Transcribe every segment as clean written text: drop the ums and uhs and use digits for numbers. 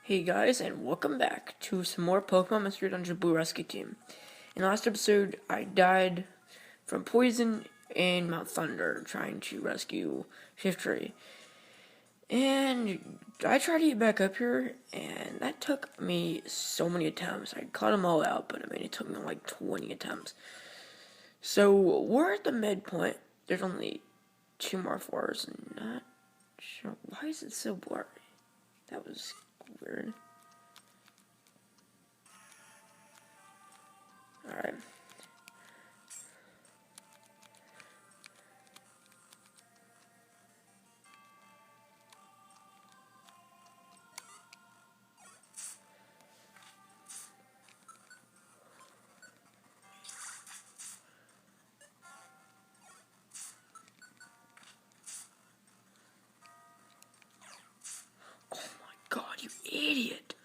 Hey guys, and welcome back to some more Pokemon Mystery Dungeon Blue Rescue Team. In the last episode, I died from poison in Mount Thunder trying to rescue Shiftry. And I tried to get back up here, and that took me so many attempts. I caught them all out, but it took me like 20 attempts. So we're at the midpoint. There's only 2 more floors, and not sure. Why is it so blurry? That was weird. Alright. Oh my god, you idiot!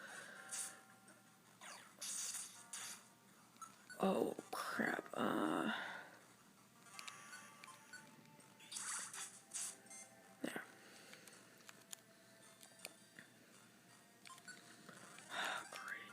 Oh crap, there. Great.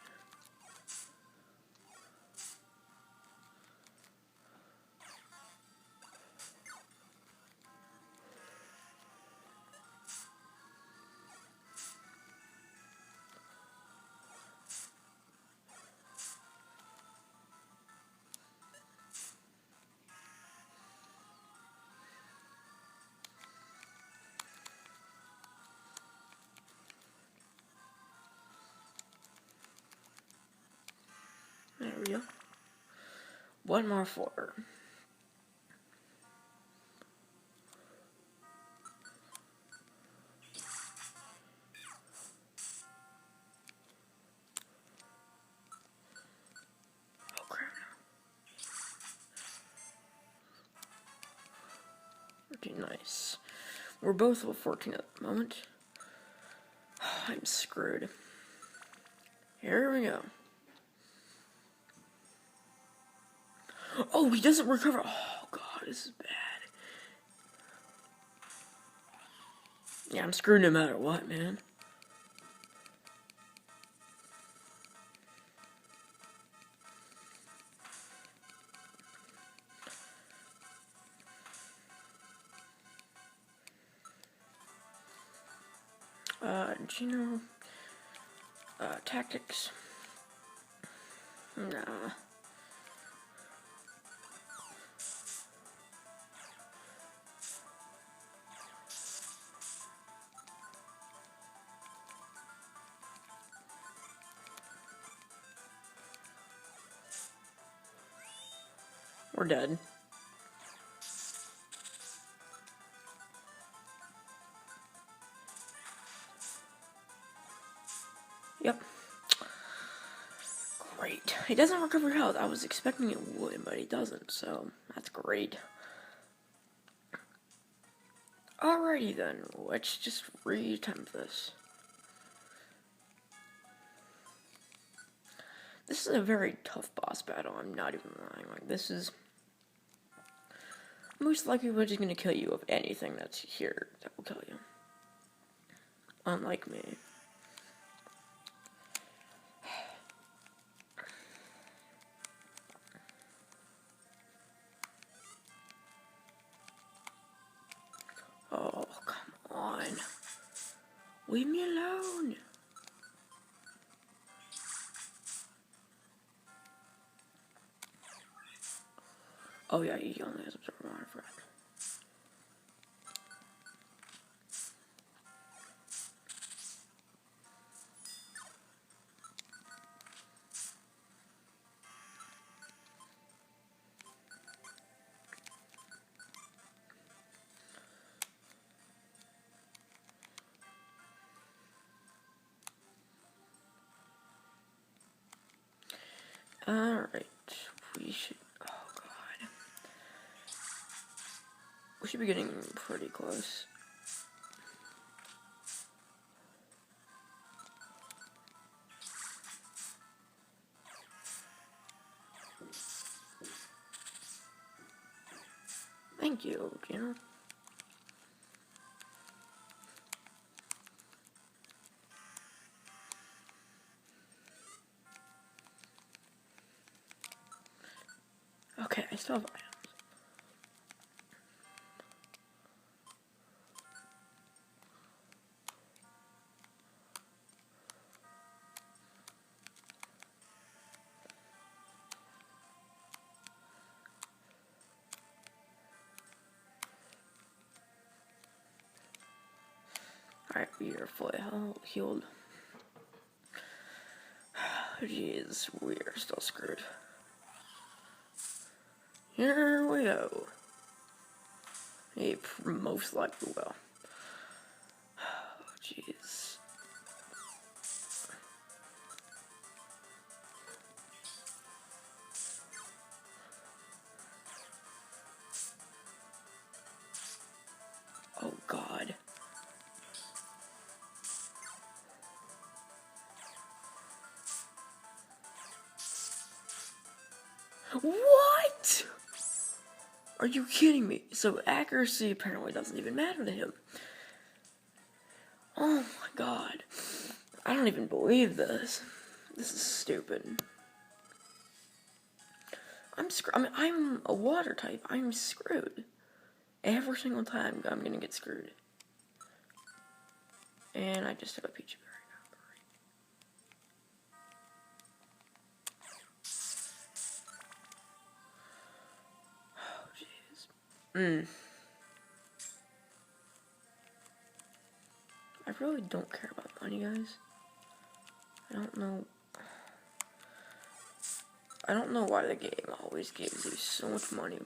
There we go. One more floor. Oh crap. Okay, nice. We're both level 14 at the moment. I'm screwed. Here we go. Oh, he doesn't recover. Oh god, this is bad. Yeah, I'm screwed no matter what, man. Geno, tactics. Nah. We're dead. Yep. Great. He doesn't recover health. I was expecting it would, but he doesn't, so that's great. Alrighty then, let's just re-attempt this. This is a very tough boss battle, I'm not even lying. Like, this is most likely what's gonna kill you of anything that's here that will kill you. Unlike me. Oh, come on. Leave me alone. Oh yeah, he only has absorber on, I forgot. Alright, we should, oh god. We should be getting pretty close. Thank you, Geno. still have items. Alright, we are fully healed. Jeez, we are still screwed. Here we go. He most likely will. Jeez. Oh God. What? Are you kidding me? So accuracy apparently doesn't even matter to him. Oh my God. I don't even believe this. This is stupid. I'm a water type. I'm screwed. Every single time I'm gonna get screwed. And I just have a peachy berry now. Oh jeez. I really don't care about money, guys. I don't know why the game always gives you so much money,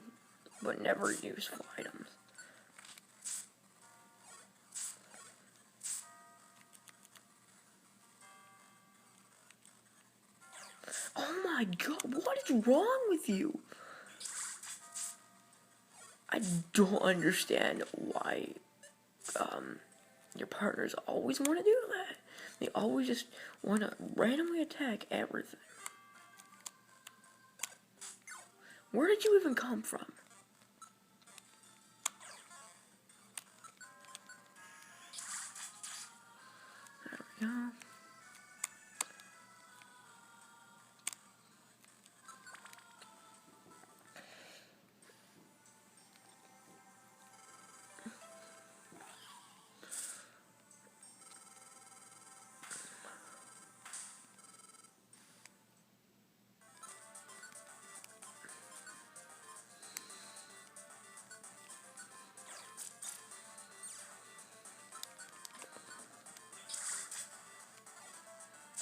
but never useful items. Oh my God, what is wrong with you? I don't understand why, your partners always want to do that. They always just want to randomly attack everything. Where did you even come from? There we go.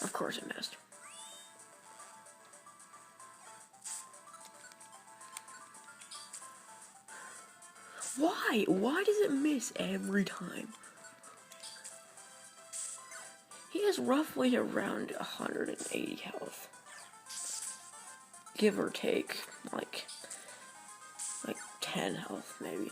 Of course I missed. Why? Why does it miss every time? He has roughly around 180 health. Give or take, like 10 health, maybe.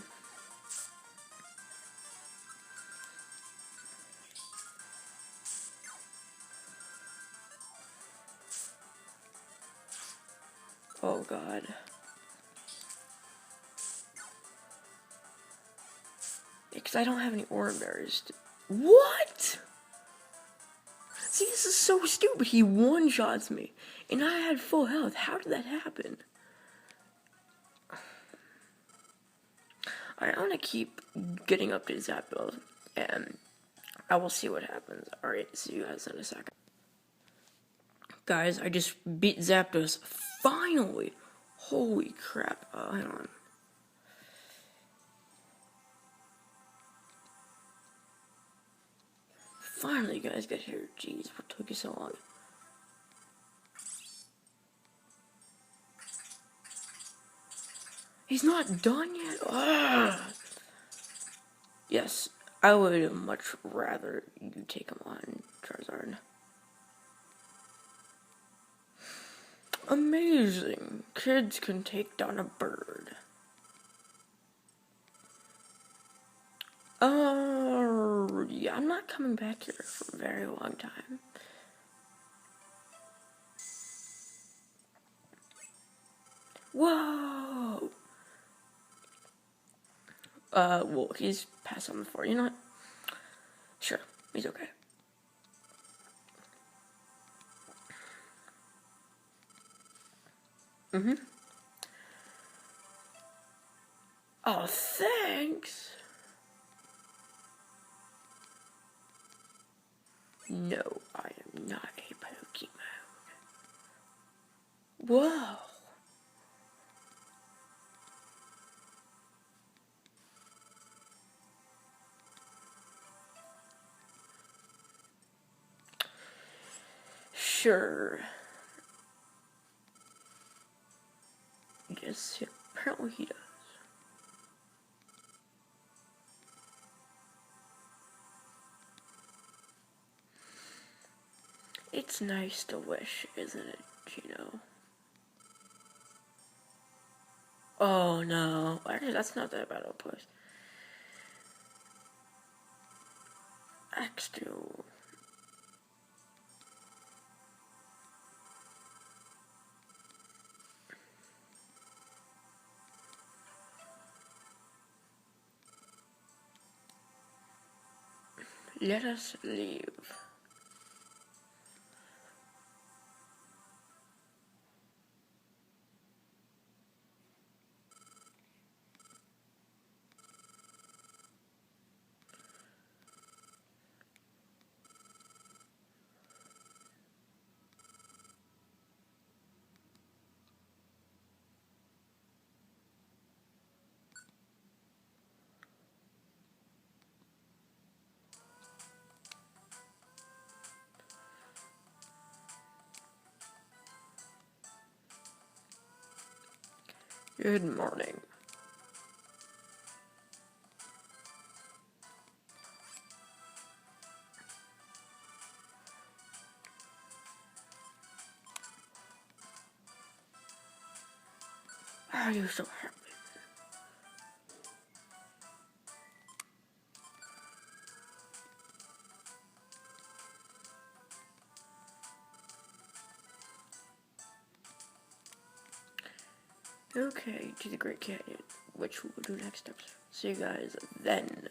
Oh God. Because I don't have any orange berries. What? See, this is so stupid. He one-shots me, and I had full health. How did that happen? Alright, I'm gonna keep getting up to Zapdos, and I will see what happens. Alright, see you guys in a second. Guys, I just beat Zapdos. Finally! Holy crap. Hang on. Finally, you guys get here. Jeez, what took you so long? He's not done yet? Ugh. Yes, I would much rather you take him on, Charizard. Amazing. Kids can take down a bird. Yeah, I'm not coming back here for a very long time. Whoa! Well, he's passed on before, you know what? Sure, he's okay. Oh, thanks. No, I am not a Pokemon. Whoa. Sure. Yes, apparently he does. It's nice to wish, isn't it, Gino? Oh no, actually that's not that bad of a place. X2. Let us leave. Good morning. Are you so happy? Okay, to the Great Canyon, which we will do next episode. See you guys then.